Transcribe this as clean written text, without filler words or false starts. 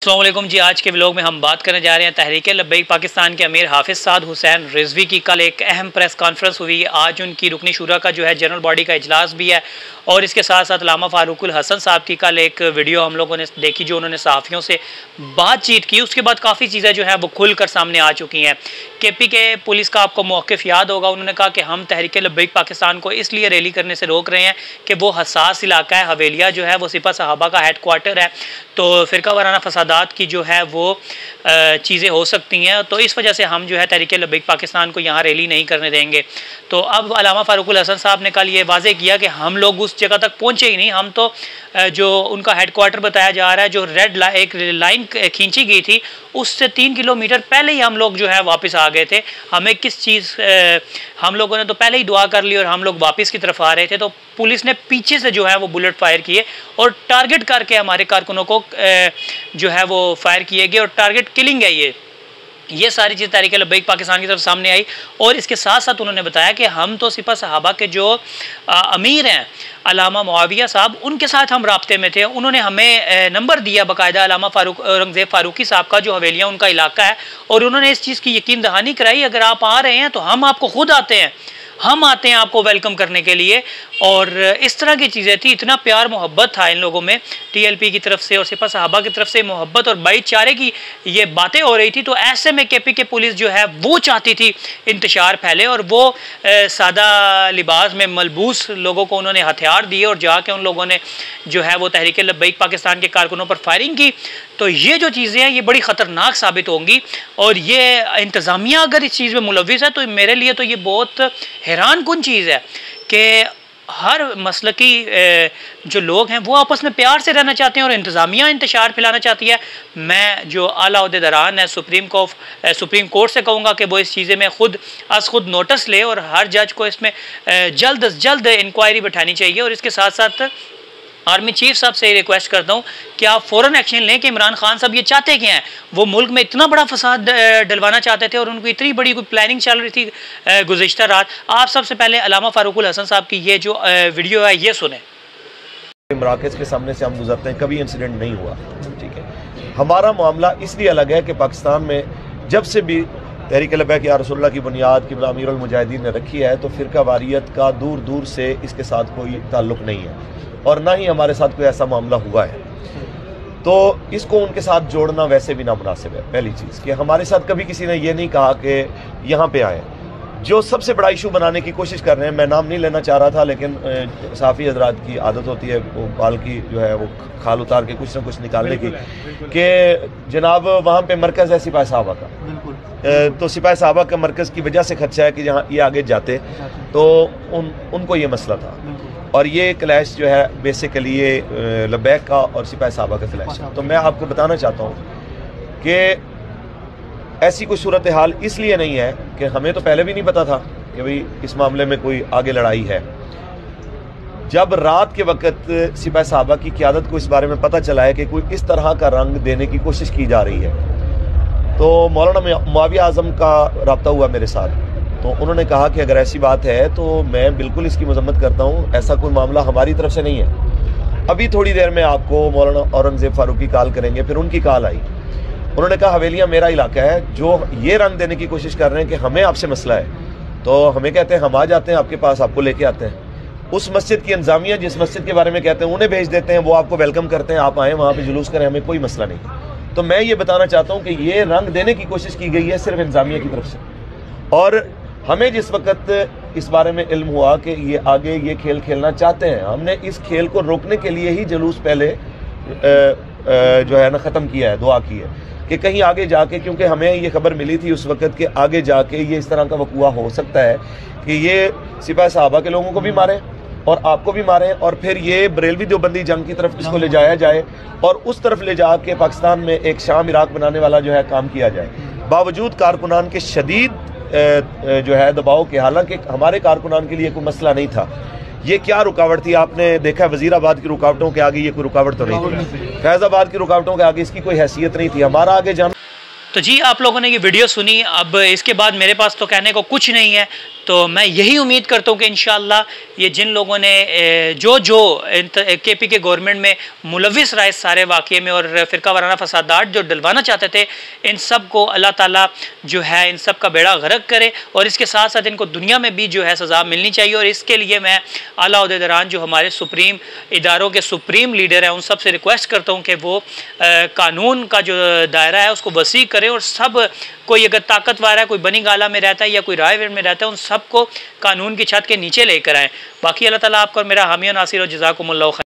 अस्सलाम वालेकुम जी। आज के व्लॉग में हम बात करने जा रहे हैं तहरीक लब्बैक पाकिस्तान के अमीर हाफिज़ साद हुसैन रिजवी की कल एक अहम प्रेस कॉन्फ्रेंस हुई। आज उनकी रुकनी शुरा का जो है जनरल बॉडी का इजलास भी है और इसके साथ साथ अल्लामा फ़ारूकुल हसन साहब की कल एक वीडियो हम लोगों ने देखी जो उन्होंने सहाफ़ियों से बातचीत की। उसके बाद काफ़ी चीज़ें जो है वो खुल कर सामने आ चुकी हैं। KP के पुलिस का आपको मौक़िफ़ याद होगा, उन्होंने कहा कि हम तहरीक लब्बैक पाकिस्तान को इसलिए रैली करने से रोक रहे हैं कि वो हसास इलाका है। हवेलिया जो है वो सिपा सहाबा का हेड क्वार्टर है, तो फ़िरका वाराना फसादात की जो है वो चीज़ें हो सकती हैं, तो इस वजह से हम जो है तहरीक लब्बैक पाकिस्तान को यहाँ रैली नहीं करने देंगे। तो अब अल्लामा फ़ारूकुल हसन साहब ने कल ये वाज़े किया कि हम लोग उस जगह तक पहुँचे ही नहीं। हम तो जो उनका हेड क्वार्टर बताया जा रहा है, जो एक लाइन खींची गई थी उससे 3 किलोमीटर पहले ही हम लोग जो है वापस आ गए थे। हमें किस चीज़ हम लोगों ने तो पहले ही दुआ कर ली और हम लोग वापस की तरफ आ रहे थे, तो पुलिस ने पीछे से जो है वो बुलेट फायर किए और टारगेट करके हमारे कारकुनों को जो है वो फायर किए गए और टारगेट किलिंग है ये सारी चीज़ तहरीक लब्बैक पाकिस्तान की तरफ सामने आई। और इसके साथ साथ उन्होंने बताया कि हम तो सिपा सहाबा के जो अमीर हैं अल्लामा मुआविया साहब, उनके साथ हम राब्ते में थे। उन्होंने हमें नंबर दिया बाकायदा अल्लामा औरंगज़ेब फ़ारूकी साहब का, जो हवेलियाँ उनका इलाका है, और उन्होंने इस चीज़ की यकीन दहानी कराई अगर आप आ रहे हैं तो हम आपको खुद आते हैं, हम आते हैं आपको वेलकम करने के लिए। और इस तरह की चीज़ें थी, इतना प्यार मोहब्बत था इन लोगों में, TLP की तरफ से और सिपा सहाबा की तरफ से मोहब्बत और भाईचारे की ये बातें हो रही थी। तो ऐसे में KP के पुलिस जो है वो चाहती थी इंतशार फैले और वो सादा लिबास में मलबूस लोगों को उन्होंने हथियार दिए और जाके उन लोगों ने जो है वो तहरीक लब्बैक पाकिस्तान के कारकुनों पर फायरिंग की। तो ये जो चीज़ें हैं ये बड़ी ख़तरनाक साबित होंगी और ये इंतज़ामिया अगर इस चीज़ में मुलव्विस है तो मेरे लिए तो ये बहुत हैरान कुन चीज़ है कि हर मसलकी जो लोग हैं वो आपस में प्यार से रहना चाहते हैं और इंतज़ामिया इंतशार फैलाना चाहती है। मैं जो आला ओहदेदारान है सुप्रीम कोर्ट से कहूँगा कि वो इस चीज़ें में खुद नोटिस ले और हर जज को इसमें जल्द अज जल्द इंक्वायरी बैठानी चाहिए। और इसके साथ साथ आर्मी चीफ साहब से रिक्वेस्ट करता हूँ कि आप फ़ौरन एक्शन लें कि इमरान खान साहब ये चाहते क्या हैं। वो मुल्क में इतना बड़ा फसाद डलवाना चाहते थे और उनको इतनी बड़ी कोई प्लानिंग चल रही थी गुज़िश्ता रात। आप सबसे पहले अल्लामा फ़ारूकुल हसन साहब की ये जो वीडियो है ये सुने। मराकज़ के सामने से हम गुजरते हैं, कभी इंसिडेंट नहीं हुआ, ठीक है। हमारा मामला इसलिए अलग है कि पाकिस्तान में जब से भी तहरीक लब्बैक या रसूलुल्लाह की बुनियाद क़िबला अमीरुल मुजाहिदीन ने रखी है तो फ़िरका वारियत का दूर दूर से इसके साथ कोई ताल्लुक़ नहीं है और ना ही हमारे साथ कोई ऐसा मामला हुआ है। तो इसको उनके साथ जोड़ना वैसे भी नामुनासिब है। पहली चीज़ कि हमारे साथ कभी किसी ने ये नहीं कहा कि यहाँ पे आए। जो सबसे बड़ा इशू बनाने की कोशिश कर रहे हैं, मैं नाम नहीं लेना चाह रहा था लेकिन साफ़ी हजरात की आदत होती है वो बाल की जो है वो खाल उतार के कुछ ना कुछ निकालने की, कि जनाब वहाँ पे मरकज़ है सिपाही साहबा का, तो सिपाही साहबा का मरकज़ की वजह से खदशा है कि जहाँ ये आगे जाते तो उनको ये मसला था। और ये क्लैश जो है बेसिकली ये लब्बैक का और सिपाही साहबा का क्लैश है। तो मैं आपको बताना चाहता हूँ कि ऐसी कोई सूरत हाल इसलिए नहीं है कि हमें तो पहले भी नहीं पता था कि भाई इस मामले में कोई आगे लड़ाई है। जब रात के वक्त सिपाही साहबा की क़यादत को इस बारे में पता चला है कि कोई इस तरह का रंग देने की कोशिश की जा रही है, तो मौलाना मुआविया आज़म का रब्ता हुआ मेरे साथ। तो उन्होंने कहा कि अगर ऐसी बात है तो मैं बिल्कुल इसकी मजम्मत करता हूँ, ऐसा कोई मामला हमारी तरफ से नहीं है। अभी थोड़ी देर में आपको मौलाना औरंगज़ेब फ़ारूकी कॉल करेंगे, फिर उनकी कॉल आई। उन्होंने कहा हवेलियाँ मेरा इलाका है, जो ये रंग देने की कोशिश कर रहे हैं कि हमें आपसे मसला है, तो हमें कहते हैं हम आ जाते हैं आपके पास, आपको लेके आते हैं। उस मस्जिद की इंतज़ामिया जिस मस्जिद के बारे में कहते हैं उन्हें भेज देते हैं, वो आपको वेलकम करते हैं, आप आएँ वहाँ पर जुलूस करें, हमें कोई मसला नहीं। तो मैं ये बताना चाहता हूँ कि ये रंग देने की कोशिश की गई है सिर्फ इंतज़ामिया की तरफ से। और हमें जिस वक्त इस बारे में इल्म हुआ कि ये आगे ये खेल खेलना चाहते हैं, हमने इस खेल को रोकने के लिए ही जुलूस पहले जो है ना ख़त्म किया है, दुआ की है कि कहीं आगे जाके, क्योंकि हमें ये खबर मिली थी उस वक्त कि आगे जाके ये इस तरह का वक़ुआ हो सकता है कि ये सिपाही साहबा के लोगों को भी मारें और आपको भी मारें और फिर ये बरेलवी देवबंदी जंग की तरफ इसको ले जाया जाए और उस तरफ ले जाके पाकिस्तान में एक शाम इराक बनाने वाला जो है काम किया जाए। बावजूद कारकुनान के शदीद जो है दबाव के, हालांकि हमारे कारकुनान के लिए कोई मसला नहीं था। ये क्या रुकावट थी? आपने देखा वजीराबाद की रुकावटों के आगे ये कोई रुकावट तो नहीं थी, फैज़ाबाद की रुकावटों के आगे इसकी कोई हैसियत नहीं थी। हमारा आगे जाना। तो जी आप लोगों ने ये वीडियो सुनी, अब इसके बाद मेरे पास तो कहने को कुछ नहीं है। तो मैं यही उम्मीद करता हूँ कि इंशाअल्लाह ये जिन लोगों ने जो KP के गवर्नमेंट में मुलविस रहा इस सारे वाक़े में और फ़िरका वाराना फसादात जो डलवाना चाहते थे, इन सब को अल्लाह ताला जो है इन सब का बेड़ा गर्क करे और इसके साथ साथ इनको दुनिया में भी जो है सज़ा मिलनी चाहिए। और इसके लिए मैं आला ओहदेदारान जो हमारे सुप्रीम इदारों के सुप्रीम लीडर हैं उन सब से रिक्वेस्ट करता हूँ कि वो कानून का जो दायरा है उसको वसी करें और सब कोई अगर ताकतवर है, कोई बनी गाला में रहता है या कोई रायवेर में रहता है, उन सबको कानून की छत के नीचे लेकर आएँ। बाकी अल्लाह ताला आपको मेरा हामी और नासिर और जज़ाकुमुल्लाह खैर।